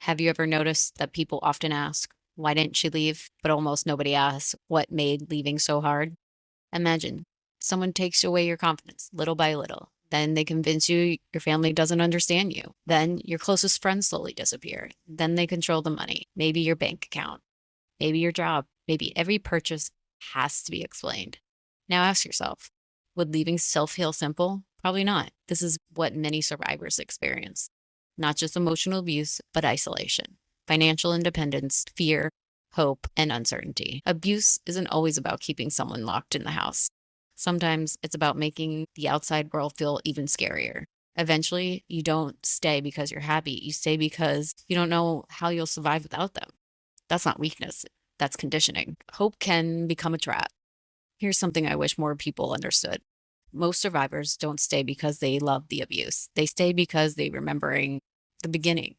Have you ever noticed that people often ask, why didn't she leave? But almost nobody asks, what made leaving so hard? Imagine someone takes away your confidence little by little. Then they convince you your family doesn't understand you. Then your closest friends slowly disappear. Then they control the money, maybe your bank account, maybe your job, maybe every purchase has to be explained. Now ask yourself, would leaving self heal simple? Probably not. This is what many survivors experience. Not just emotional abuse, but isolation, financial independence, fear, hope, and uncertainty. Abuse isn't always about keeping someone locked in the house. Sometimes it's about making the outside world feel even scarier. Eventually, you don't stay because you're happy. You stay because you don't know how you'll survive without them. That's not weakness, that's conditioning. Hope can become a trap. Here's something I wish more people understood. Most survivors don't stay because they love the abuse. They stay because they remembering the beginning.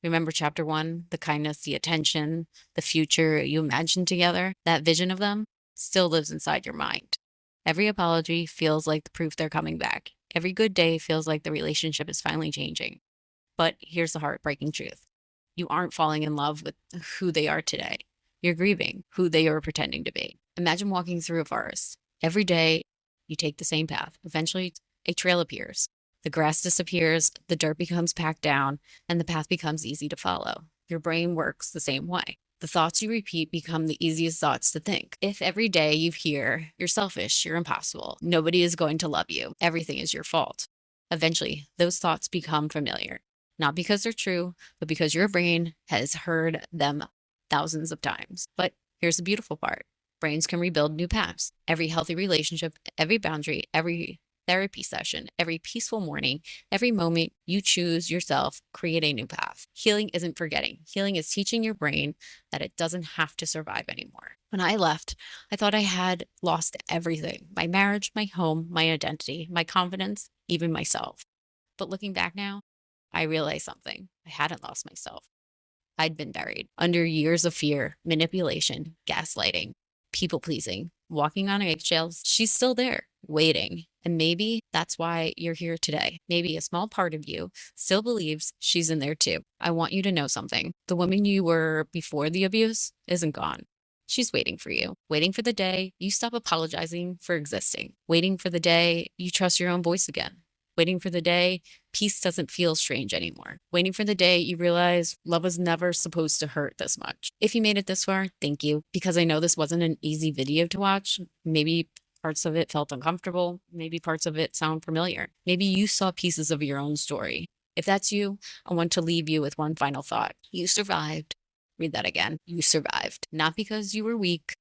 Remember chapter one, the kindness, the attention, the future you imagined together? That vision of them still lives inside your mind. Every apology feels like the proof they're coming back. Every good day feels like the relationship is finally changing. But here's the heartbreaking truth. You aren't falling in love with who they are today. You're grieving who they are pretending to be. Imagine walking through a forest. Every day, you take the same path. Eventually, a trail appears. The grass disappears, the dirt becomes packed down, and the path becomes easy to follow. Your brain works the same way. The thoughts you repeat become the easiest thoughts to think. If every day you hear, you're selfish, you're impossible, nobody is going to love you, everything is your fault, eventually, those thoughts become familiar. Not because they're true, but because your brain has heard them thousands of times. But here's the beautiful part. Brains can rebuild new paths. Every healthy relationship, every boundary, every therapy session, every peaceful morning, every moment you choose yourself, create a new path. Healing isn't forgetting. Healing is teaching your brain that it doesn't have to survive anymore. When I left, I thought I had lost everything: my marriage, my home, my identity, my confidence, even myself. But looking back now, I realized something. I hadn't lost myself. I'd been buried under years of fear, manipulation, gaslighting, people pleasing, walking on eggshells. She's still there, waiting. And maybe that's why you're here today. Maybe a small part of you still believes she's in there too. I want you to know something. The woman you were before the abuse isn't gone. She's waiting for you, waiting for the day you stop apologizing for existing, waiting for the day you trust your own voice again, waiting for the day peace doesn't feel strange anymore, waiting for the day you realize love was never supposed to hurt this much. If you made it this far, thank you, because I know this wasn't an easy video to watch. Maybe parts of it felt uncomfortable. Maybe parts of it sound familiar. Maybe you saw pieces of your own story. If that's you, I want to leave you with one final thought. You survived. Read that again. You survived. Not because you were weak,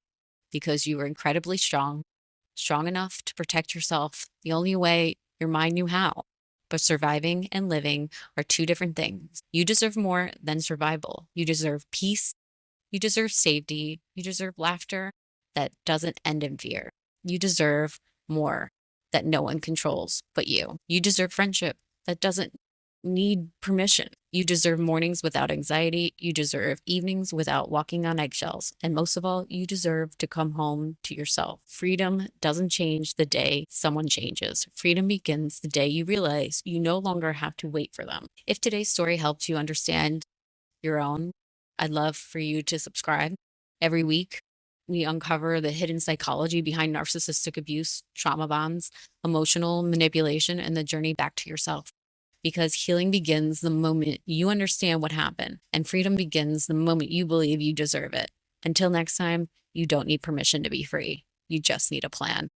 because you were incredibly strong, strong enough to protect yourself the only way your mind knew how. But surviving and living are two different things. You deserve more than survival. You deserve peace. You deserve safety. You deserve laughter that doesn't end in fear. You deserve more that no one controls but you. You deserve friendship that doesn't need permission. You deserve mornings without anxiety. You deserve evenings without walking on eggshells. And most of all, you deserve to come home to yourself. Freedom doesn't change the day someone changes. Freedom begins the day you realize you no longer have to wait for them. If today's story helped you understand your own, I'd love for you to subscribe. Every week, we uncover the hidden psychology behind narcissistic abuse, trauma bonds, emotional manipulation, and the journey back to yourself. Because healing begins the moment you understand what happened, and freedom begins the moment you believe you deserve it. Until next time, you don't need permission to be free. You just need a plan.